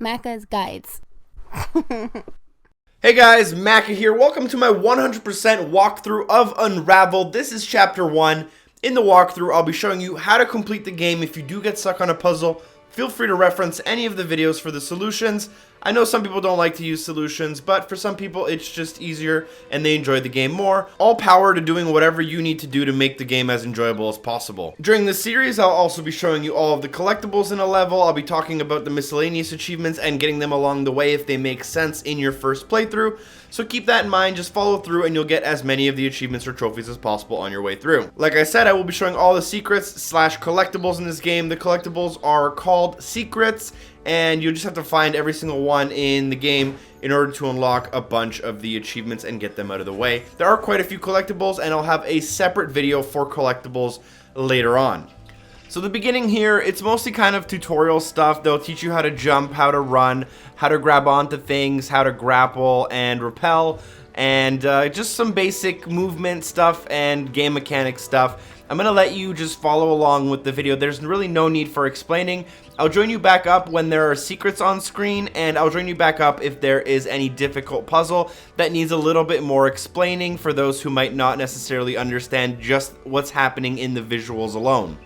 Macca's Guides. Hey guys, Macca here. Welcome to my 100% walkthrough of Unravel. This is chapter 1. In the walkthrough, I'll be showing you how to complete the game. If you do get stuck on a puzzle, feel free to reference any of the videos for the solutions. I know some people don't like to use solutions, but for some people it's just easier and they enjoy the game more. All power to doing whatever you need to do to make the game as enjoyable as possible. During this series, I'll also be showing you all of the collectibles in a level. I'll be talking about the miscellaneous achievements and getting them along the way if they make sense in your first playthrough. So keep that in mind, just follow through and you'll get as many of the achievements or trophies as possible on your way through. Like I said, I will be showing all the secrets / collectibles in this game. The collectibles are called secrets, and you'll just have to find every single one in the game in order to unlock a bunch of the achievements and get them out of the way. There are quite a few collectibles, and I'll have a separate video for collectibles later on. So the beginning here, it's mostly kind of tutorial stuff. They'll teach you how to jump, how to run, how to grab onto things, how to grapple and rappel, and just some basic movement stuff and game mechanic stuff. I'm going to let you just follow along with the video. There's really no need for explaining. I'll join you back up when there are secrets on screen, and I'll join you back up if there is any difficult puzzle that needs a little bit more explaining for those who might not necessarily understand just what's happening in the visuals alone.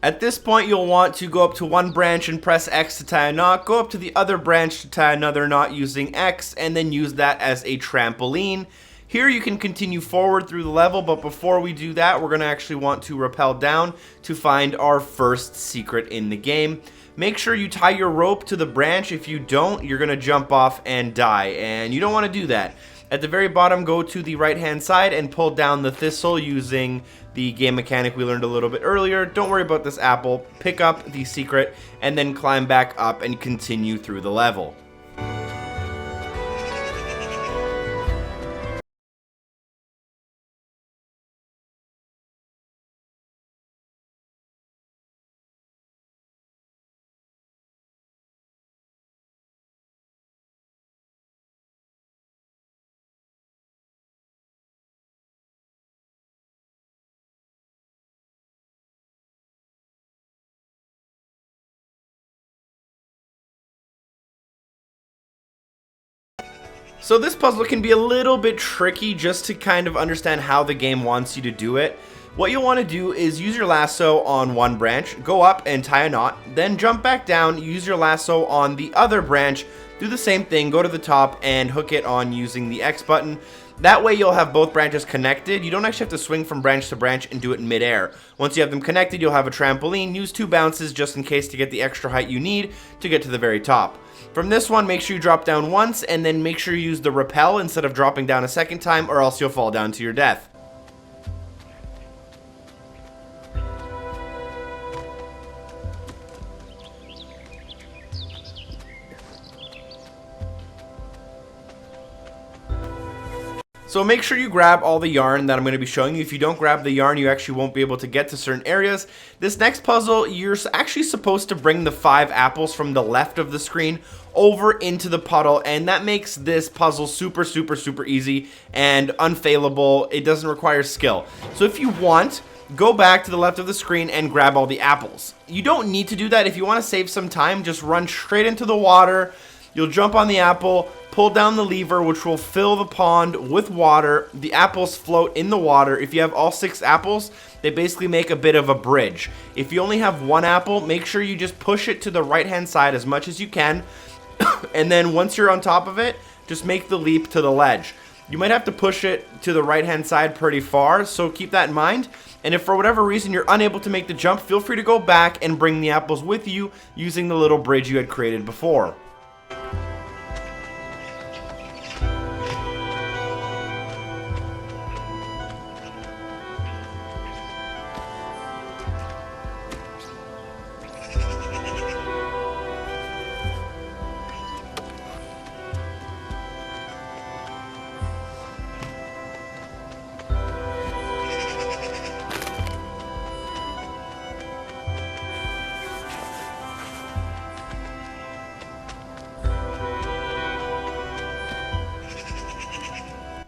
At this point, you'll want to go up to one branch and press X to tie a knot, go up to the other branch to tie another knot using X, and then use that as a trampoline. Here you can continue forward through the level, but before we do that, we're going to actually want to rappel down to find our first secret in the game. Make sure you tie your rope to the branch. If you don't, you're going to jump off and die, and you don't want to do that. At the very bottom, go to the right-hand side and pull down the thistle using the game mechanic we learned a little bit earlier. Don't worry about this apple. Pick up the secret and then climb back up and continue through the level. So this puzzle can be a little bit tricky just to kind of understand how the game wants you to do it. What you'll want to do is use your lasso on one branch, go up and tie a knot, then jump back down, use your lasso on the other branch, do the same thing, go to the top and hook it on using the X button. That way you'll have both branches connected. You don't actually have to swing from branch to branch and do it in midair. Once you have them connected, you'll have a trampoline. Use 2 bounces just in case to get the extra height you need to get to the very top. From this one, make sure you drop down once, and then make sure you use the rappel instead of dropping down a second time, or else you'll fall down to your death. So make sure you grab all the yarn that I'm going to be showing you. If you don't grab the yarn, you actually won't be able to get to certain areas. This next puzzle, you're actually supposed to bring the 5 apples from the left of the screen over into the puddle, and that makes this puzzle super easy and unfailable. It doesn't require skill. So if you want, go back to the left of the screen and grab all the apples. You don't need to do that. If you want to save some time, just run straight into the water. You'll jump on the apple, pull down the lever, which will fill the pond with water. The apples float in the water. If you have all 6 apples, they basically make a bit of a bridge. If you only have 1 apple, make sure you just push it to the right-hand side as much as you can. And then once you're on top of it, just make the leap to the ledge. You might have to push it to the right-hand side pretty far, so keep that in mind. And if for whatever reason you're unable to make the jump, feel free to go back and bring the apples with you using the little bridge you had created before.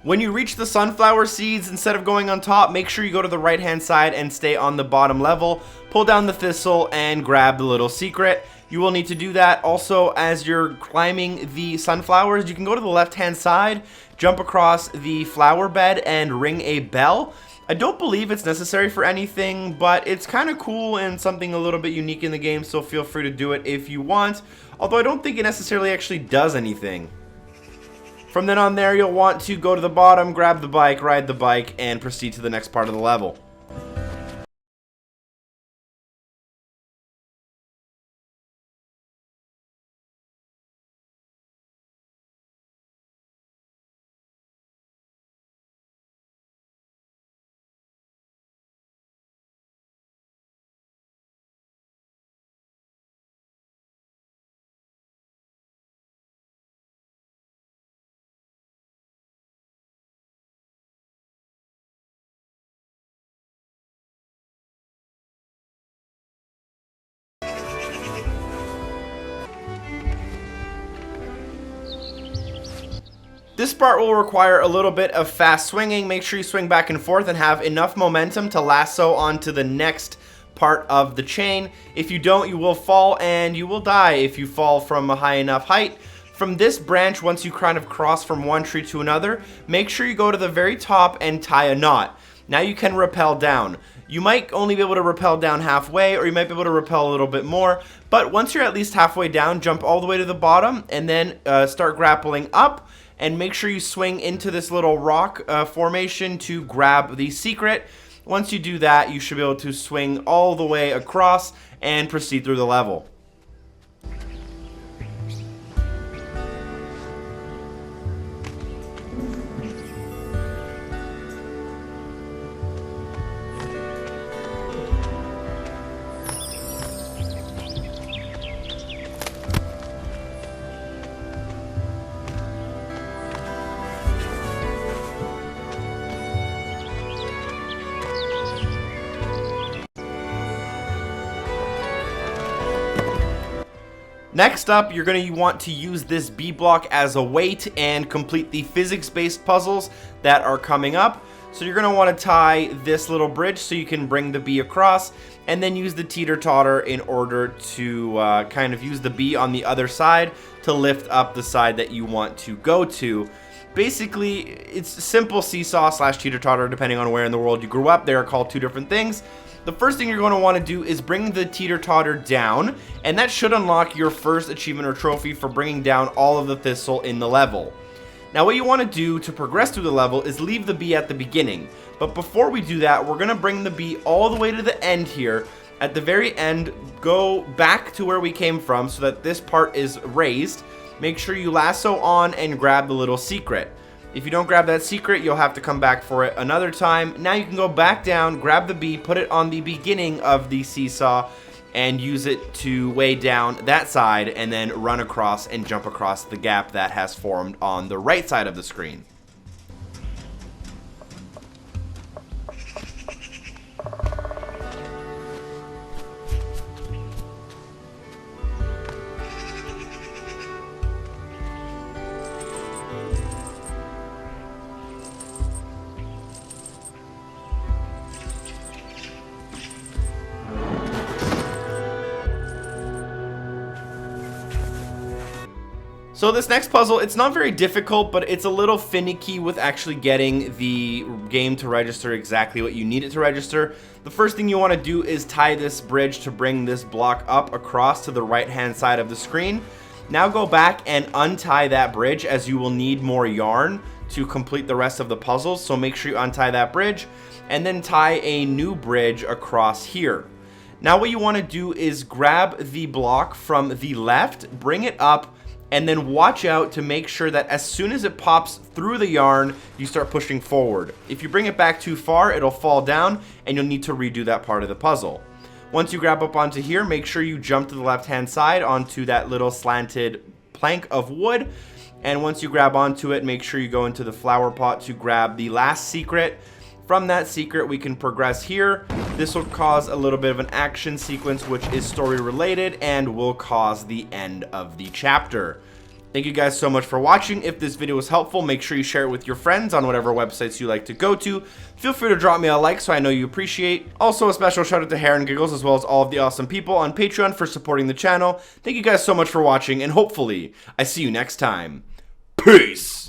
When you reach the sunflower seeds, instead of going on top, make sure you go to the right hand side and stay on the bottom level. Pull down the thistle and grab the little secret. You will need to do that also as you're climbing the sunflowers. You can go to the left hand side, jump across the flower bed and ring a bell. I don't believe it's necessary for anything, but it's kind of cool and something a little bit unique in the game, so feel free to do it if you want. Although I don't think it necessarily actually does anything. From then on there, you'll want to go to the bottom, grab the bike, ride the bike, and proceed to the next part of the level. This part will require a little bit of fast swinging. Make sure you swing back and forth and have enough momentum to lasso onto the next part of the chain. If you don't, you will fall and you will die if you fall from a high enough height. From this branch, once you kind of cross from one tree to another, make sure you go to the very top and tie a knot. Now you can rappel down. You might only be able to rappel down halfway, or you might be able to rappel a little bit more, but once you're at least halfway down, jump all the way to the bottom and then start grappling up. And make sure you swing into this little rock formation to grab the secret. Once you do that, you should be able to swing all the way across and proceed through the level. Next up, you're going to want to use this B block as a weight and complete the physics-based puzzles that are coming up. So you're going to want to tie this little bridge so you can bring the B across, and then use the teeter-totter in order to kind of use the B on the other side to lift up the side that you want to go to. Basically, it's simple seesaw slash teeter-totter depending on where in the world you grew up. They are called two different things. The first thing you're going to want to do is bring the teeter-totter down, and that should unlock your first achievement or trophy for bringing down all of the thistle in the level. Now what you want to do to progress through the level is leave the bee at the beginning, but before we do that, we're going to bring the bee all the way to the end here. At the very end, go back to where we came from so that this part is raised. Make sure you lasso on and grab the little secret. If you don't grab that secret, you'll have to come back for it another time. Now you can go back down, grab the bee, put it on the beginning of the seesaw, and use it to weigh down that side, and then run across and jump across the gap that has formed on the right side of the screen. So this next puzzle, it's not very difficult, but it's a little finicky with actually getting the game to register exactly what you need it to register. The first thing you want to do is tie this bridge to bring this block up across to the right hand side of the screen. Now go back and untie that bridge, as you will need more yarn to complete the rest of the puzzles. So make sure you untie that bridge and then tie a new bridge across here. Now what you want to do is grab the block from the left, bring it up, and then watch out to make sure that as soon as it pops through the yarn, you start pushing forward. If you bring it back too far, it'll fall down and you'll need to redo that part of the puzzle. Once you grab up onto here, make sure you jump to the left hand side onto that little slanted plank of wood. And once you grab onto it, make sure you go into the flower pot to grab the last secret. From that secret, we can progress here. This will cause a little bit of an action sequence, which is story related and will cause the end of the chapter. Thank you guys so much for watching. If this video was helpful, make sure you share it with your friends on whatever websites you like to go to. Feel free to drop me a like so I know you appreciate. Also, a special shout out to Hair and Giggles, as well as all of the awesome people on Patreon for supporting the channel. Thank you guys so much for watching, and hopefully I see you next time. Peace!